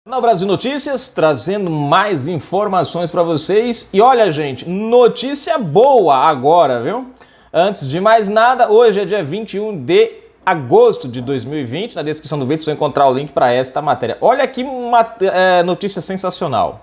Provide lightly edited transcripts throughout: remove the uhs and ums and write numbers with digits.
No Brasil Notícias, trazendo mais informações para vocês. E olha, gente, notícia boa agora, viu? Antes de mais nada, hoje é dia 21 de agosto de 2020. Na descrição do vídeo você vai encontrar o link para esta matéria. Olha que notícia sensacional.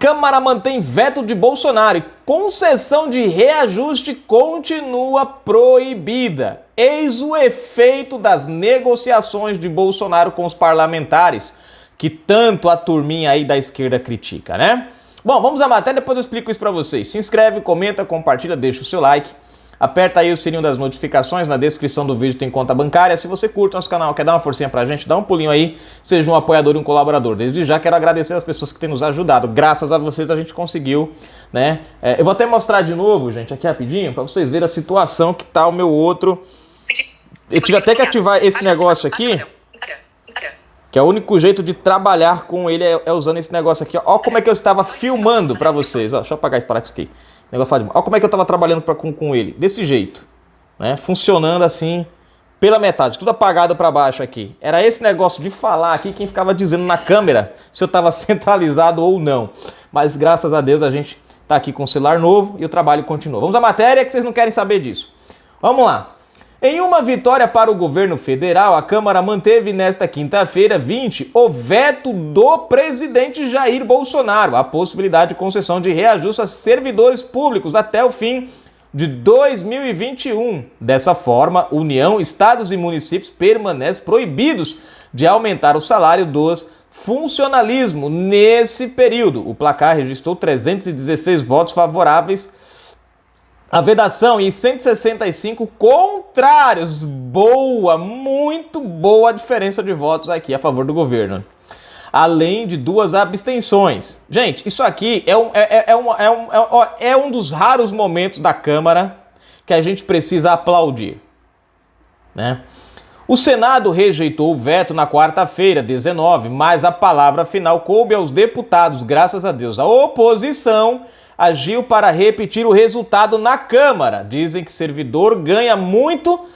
Câmara mantém veto de Bolsonaro e concessão de reajuste continua proibida. Eis o efeito das negociações de Bolsonaro com os parlamentares, que tanto a turminha aí da esquerda critica, né? Bom, vamos à matéria, depois eu explico isso pra vocês. Se inscreve, comenta, compartilha, deixa o seu like. Aperta aí o sininho das notificações, na descrição do vídeo tem conta bancária. Se você curte nosso canal, quer dar uma forcinha pra gente, dá um pulinho aí, seja um apoiador e um colaborador. Desde já quero agradecer as pessoas que têm nos ajudado. Graças a vocês a gente conseguiu, né? Eu vou até mostrar de novo, gente, aqui rapidinho, pra vocês verem a situação que tá o meu outro. Eu tive até que ativar esse negócio aqui, que é o único jeito de trabalhar com ele é usando esse negócio aqui. Ó como é que eu estava filmando pra vocês. Ó, deixa eu apagar esse parágrafo aqui. Olha como é que eu estava trabalhando com ele, desse jeito, né? Funcionando assim, pela metade, tudo apagado para baixo aqui. Era esse negócio de falar aqui, quem ficava dizendo na câmera se eu estava centralizado ou não. Mas graças a Deus a gente está aqui com o celular novo e o trabalho continua. Vamos à matéria que vocês não querem saber disso. Vamos lá. Em uma vitória para o governo federal, a Câmara manteve nesta quinta-feira, 20, o veto do presidente Jair Bolsonaro, a possibilidade de concessão de reajuste a servidores públicos até o fim de 2021. Dessa forma, União, estados e municípios permanecem proibidos de aumentar o salário dos funcionalismo nesse período. O placar registrou 316 votos favoráveis a vedação e 165 contrários. Boa, muito boa a diferença de votos aqui a favor do governo. Além de 2 abstenções. Gente, isso aqui é um dos raros momentos da Câmara que a gente precisa aplaudir, né? O Senado rejeitou o veto na quarta-feira, 19, mas a palavra final coube aos deputados, graças a Deus. A oposição agiu para repetir o resultado na Câmara. Dizem que servidor ganha muito...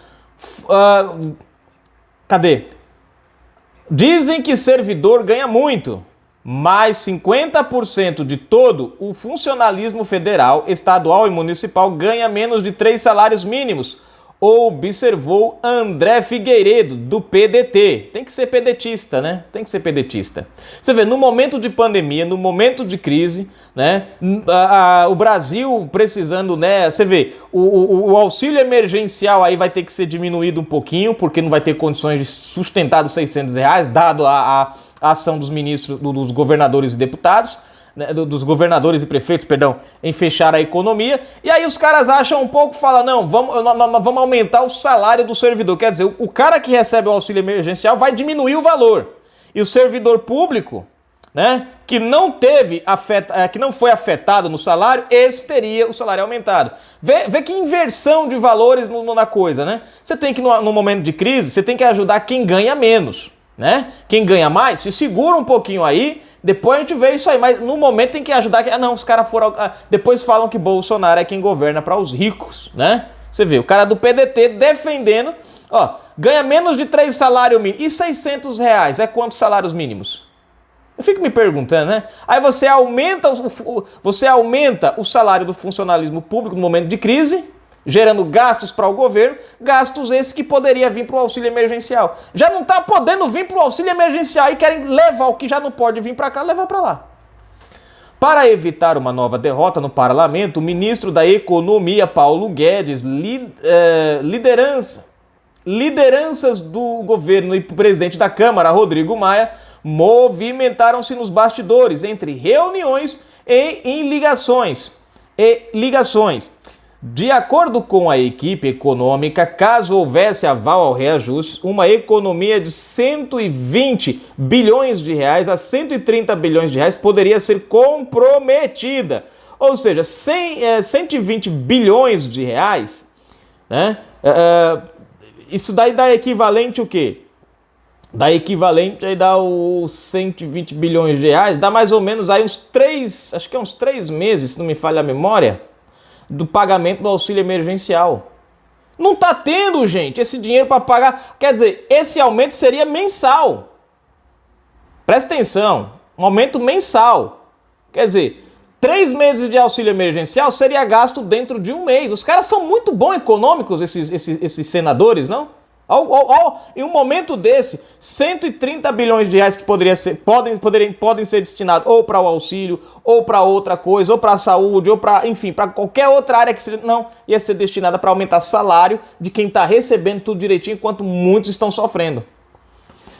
Dizem que servidor ganha muito, mas 50% de todo o funcionalismo federal, estadual e municipal ganha menos de 3 salários mínimos, observou André Figueiredo, do PDT. Tem que ser pedetista, né? Tem que ser pedetista. Você vê, no momento de pandemia, no momento de crise, né? O Brasil precisando, né? Você vê, o auxílio emergencial aí vai ter que ser diminuído um pouquinho, porque não vai ter condições de sustentar os R$600, dado a ação dos ministros, dos governadores e deputados, né, dos governadores e prefeitos, perdão, em fechar a economia. E aí os caras acham um pouco, falam, não, vamos aumentar o salário do servidor. Quer dizer, o cara que recebe o auxílio emergencial vai diminuir o valor. E o servidor público, né, que não foi afetado no salário, esse teria o salário aumentado. Vê que inversão de valores na coisa, né? Você tem que, no momento de crise, você tem que ajudar quem ganha menos, né? Quem ganha mais, se segura um pouquinho aí, depois a gente vê isso aí, mas no momento tem que ajudar. Não, os caras foram. Depois falam que Bolsonaro é quem governa para os ricos, né? Você vê, o cara do PDT defendendo, ó, ganha menos de 3 salários mínimos. E R$600 é quantos salários mínimos? Eu fico me perguntando, né? Aí você aumenta o salário do funcionalismo público no momento de crise, gerando gastos para o governo, gastos esses que poderia vir para o auxílio emergencial. Já não está podendo vir para o auxílio emergencial e querem levar o que já não pode vir para cá, levar para lá. Para evitar uma nova derrota no parlamento, o ministro da Economia, Paulo Guedes, lideranças do governo e presidente da Câmara, Rodrigo Maia, movimentaram-se nos bastidores, entre reuniões e em ligações. De acordo com a equipe econômica, caso houvesse aval ao reajuste, uma economia de 120 bilhões de reais a 130 bilhões de reais poderia ser comprometida. Ou seja, 120 bilhões de reais, né? Isso daí dá equivalente o quê? Dá equivalente, aí dá os 120 bilhões de reais, dá mais ou menos aí uns 3 meses, se não me falha a memória, do pagamento do auxílio emergencial. Não tá tendo, gente, esse dinheiro para pagar. Quer dizer, esse aumento seria mensal. Presta atenção, um aumento mensal. Quer dizer, 3 meses de auxílio emergencial seria gasto dentro de um mês. Os caras são muito bons econômicos, esses senadores, não? Em um momento desse, 130 bilhões de reais que podem ser destinados ou para o auxílio, ou para outra coisa, ou para a saúde, ou para, enfim, para qualquer outra área que seja, não, ia ser destinada para aumentar salário de quem está recebendo tudo direitinho, enquanto muitos estão sofrendo.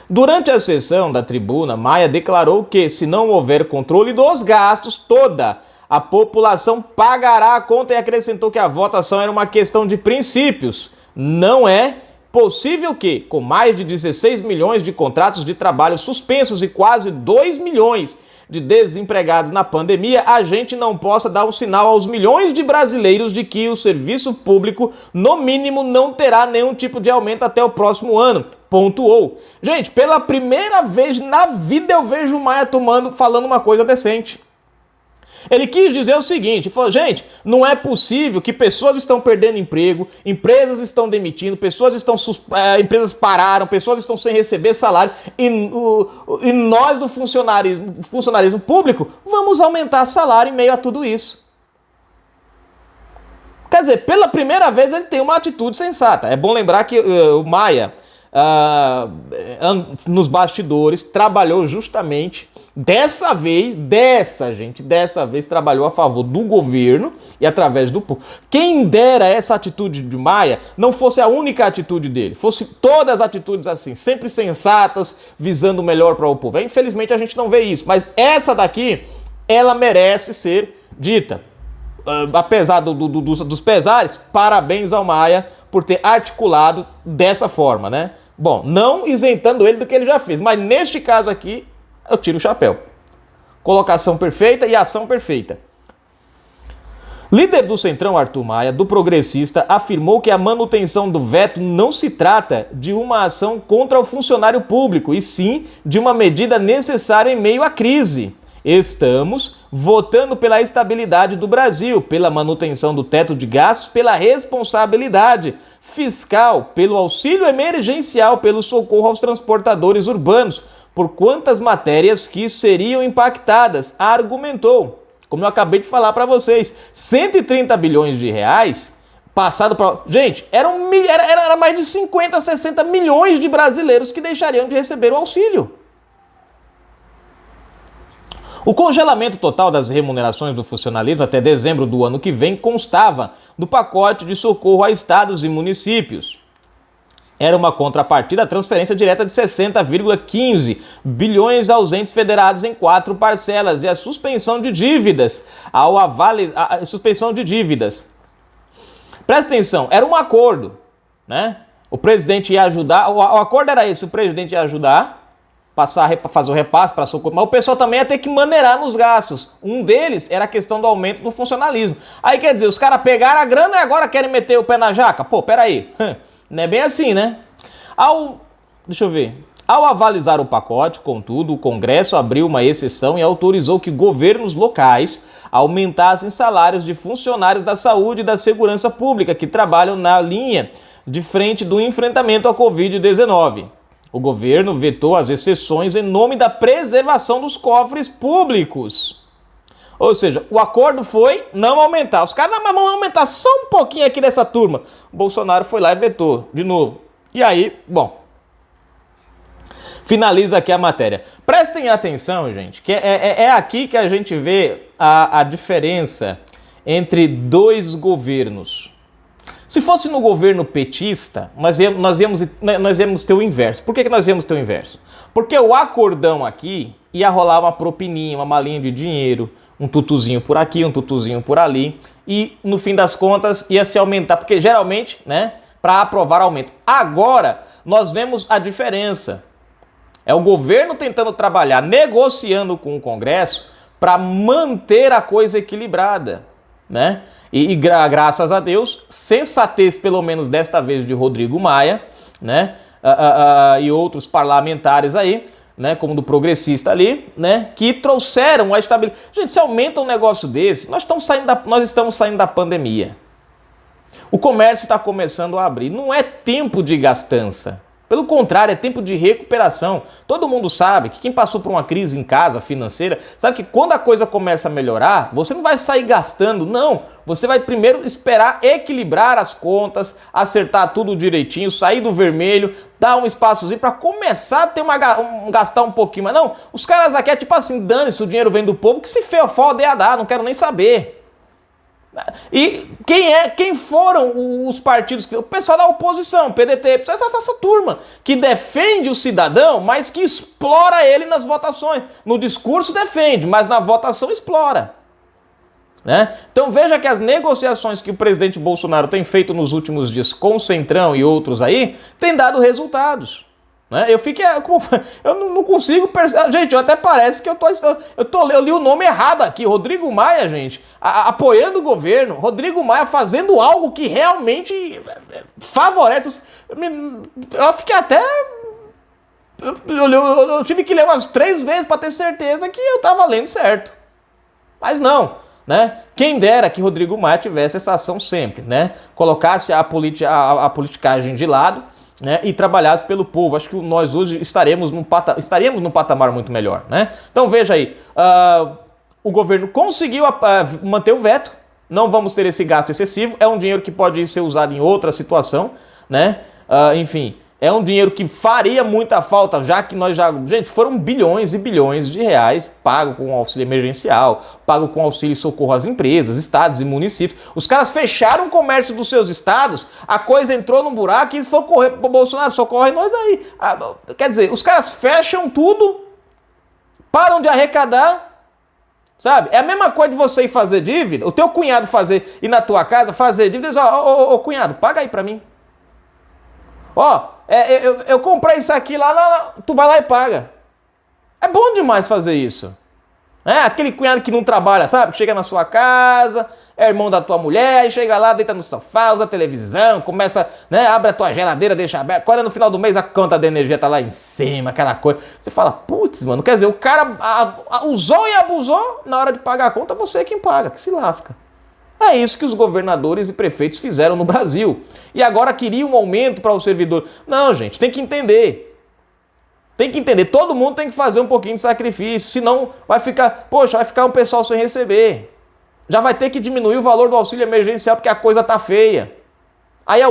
Durante a sessão da tribuna, Maia declarou que, se não houver controle dos gastos, toda a população pagará a conta e acrescentou que a votação era uma questão de princípios. Não é possível que, com mais de 16 milhões de contratos de trabalho suspensos e quase 2 milhões de desempregados na pandemia, a gente não possa dar um sinal aos milhões de brasileiros de que o serviço público, no mínimo, não terá nenhum tipo de aumento até o próximo ano, pontuou. Gente, pela primeira vez na vida eu vejo o Maia falando uma coisa decente. Ele quis dizer o seguinte, falou, gente, não é possível que pessoas estão perdendo emprego, empresas estão demitindo, empresas pararam, pessoas estão sem receber salário e nós do funcionalismo público vamos aumentar salário em meio a tudo isso. Quer dizer, pela primeira vez ele tem uma atitude sensata. É bom lembrar que o Maia, nos bastidores, trabalhou justamente... Dessa vez trabalhou a favor do governo e através do povo. Quem dera essa atitude de Maia não fosse a única atitude dele, fosse todas as atitudes assim, sempre sensatas, visando o melhor para o povo. Infelizmente a gente não vê isso, mas essa daqui, ela merece ser dita. Apesar dos pesares, parabéns ao Maia por ter articulado dessa forma, né? Bom, não isentando ele do que ele já fez, mas neste caso aqui, eu tiro o chapéu. Colocação perfeita e ação perfeita. Líder do Centrão, Arthur Maia, do Progressista, afirmou que a manutenção do veto não se trata de uma ação contra o funcionário público, e sim de uma medida necessária em meio à crise. Estamos votando pela estabilidade do Brasil, pela manutenção do teto de gastos, pela responsabilidade fiscal, pelo auxílio emergencial, pelo socorro aos transportadores urbanos, por quantas matérias que seriam impactadas, argumentou. Como eu acabei de falar para vocês, 130 bilhões de reais passado para... Gente, era mais de 50, 60 milhões de brasileiros que deixariam de receber o auxílio. O congelamento total das remunerações do funcionalismo até dezembro do ano que vem constava do pacote de socorro a estados e municípios. Era uma contrapartida à transferência direta de 60,15 bilhões aos entes federados em 4 parcelas e a suspensão de dívidas. Suspensão de dívidas. Presta atenção, era um acordo, né? O presidente ia ajudar, o acordo era esse, o presidente ia ajudar, fazer o repasse para socorro, mas o pessoal também ia ter que maneirar nos gastos. Um deles era a questão do aumento do funcionalismo. Aí quer dizer, os caras pegaram a grana e agora querem meter o pé na jaca? Pô, peraí. Não é bem assim, né? Ao avalizar o pacote, contudo, o Congresso abriu uma exceção e autorizou que governos locais aumentassem salários de funcionários da saúde e da segurança pública que trabalham na linha de frente do enfrentamento à Covid-19. O governo vetou as exceções em nome da preservação dos cofres públicos. Ou seja, o acordo foi não aumentar. Os caras vão aumentar só um pouquinho aqui dessa turma. O Bolsonaro foi lá e vetou de novo. E aí, bom, finaliza aqui a matéria. Prestem atenção, gente, que é aqui que a gente vê a diferença entre dois governos. Se fosse no governo petista, nós íamos ter o inverso. Por que nós íamos ter o inverso? Porque o acordão aqui ia rolar uma propininha, uma malinha de dinheiro, um tutuzinho por aqui, um tutuzinho por ali, e no fim das contas ia se aumentar, porque geralmente, né, para aprovar aumento. Agora, nós vemos a diferença. É o governo tentando trabalhar, negociando com o Congresso para manter a coisa equilibrada, né? E graças a Deus, sensatez, pelo menos desta vez, de Rodrigo Maia, né? E outros parlamentares aí, né, como do Progressista ali, né, que trouxeram a estabilidade. Gente, se aumenta um negócio desse, nós estamos saindo da pandemia. O comércio está começando a abrir. Não é tempo de gastança. Pelo contrário, é tempo de recuperação. Todo mundo sabe que quem passou por uma crise em casa financeira, sabe que quando a coisa começa a melhorar, você não vai sair gastando, não. Você vai primeiro esperar equilibrar as contas, acertar tudo direitinho, sair do vermelho, dar um espaçozinho para começar a ter gastar um pouquinho. Mas não, os caras aqui é tipo assim, dane-se, o dinheiro vem do povo, que se foda ia dar, não quero nem saber. E quem foram os partidos, o pessoal da oposição, PDT, essa turma que defende o cidadão, mas que explora ele nas votações. No discurso defende, mas na votação explora. Né? Então veja que as negociações que o presidente Bolsonaro tem feito nos últimos dias com o Centrão e outros aí, têm dado resultados. Né? Eu não consigo perceber. Gente, até parece que eu li o nome errado aqui. Rodrigo Maia, gente, apoiando o governo. Rodrigo Maia fazendo algo que realmente favorece. Eu fiquei até. Eu tive que ler umas 3 vezes para ter certeza que eu estava lendo certo. Mas não. Né? Quem dera que Rodrigo Maia tivesse essa ação sempre, né? Colocasse a politicagem de lado, né, e trabalhasse pelo povo. Acho que nós hoje estaríamos num patamar muito melhor. Né? Então veja aí, o governo conseguiu manter o veto, não vamos ter esse gasto excessivo, é um dinheiro que pode ser usado em outra situação, né? Enfim, é um dinheiro que faria muita falta, já que gente, foram bilhões e bilhões de reais pago com auxílio emergencial, pago com auxílio e socorro às empresas, estados e municípios. Os caras fecharam o comércio dos seus estados, a coisa entrou num buraco e eles foram correr pro Bolsonaro, socorre nós aí. Quer dizer, os caras fecham tudo, param de arrecadar, sabe? É a mesma coisa de você ir fazer dívida, o teu cunhado ir na tua casa, fazer dívida e dizer, ô cunhado, paga aí pra mim. Eu comprei isso aqui lá, tu vai lá e paga. É bom demais fazer isso. Aquele cunhado que não trabalha, sabe? Que chega na sua casa, é irmão da tua mulher, e chega lá, deita no sofá, usa a televisão, começa, né? Abre a tua geladeira, deixa aberta. Quando é no final do mês a conta da energia tá lá em cima, aquela coisa. Você fala, putz, mano, quer dizer, o cara usou e abusou, na hora de pagar a conta, você é quem paga, que se lasca. É isso que os governadores e prefeitos fizeram no Brasil. E agora queriam um aumento para o servidor. Não, gente, tem que entender. Tem que entender. Todo mundo tem que fazer um pouquinho de sacrifício. Senão vai ficar um pessoal sem receber. Já vai ter que diminuir o valor do auxílio emergencial porque a coisa tá feia. Aí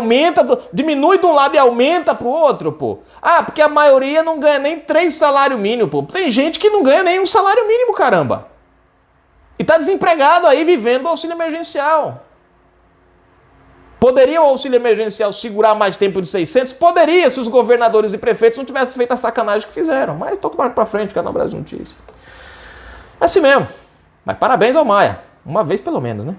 diminui de um lado e aumenta pro outro, pô. Porque a maioria não ganha nem 3 salários mínimos, pô. Tem gente que não ganha nem um salário mínimo, caramba. E está desempregado aí, vivendo o auxílio emergencial. Poderia o auxílio emergencial segurar mais tempo de 600? Poderia, se os governadores e prefeitos não tivessem feito a sacanagem que fizeram. Mas toca mais para frente, Canal Brasil Notícias. É assim mesmo. Mas parabéns ao Maia. Uma vez pelo menos, né?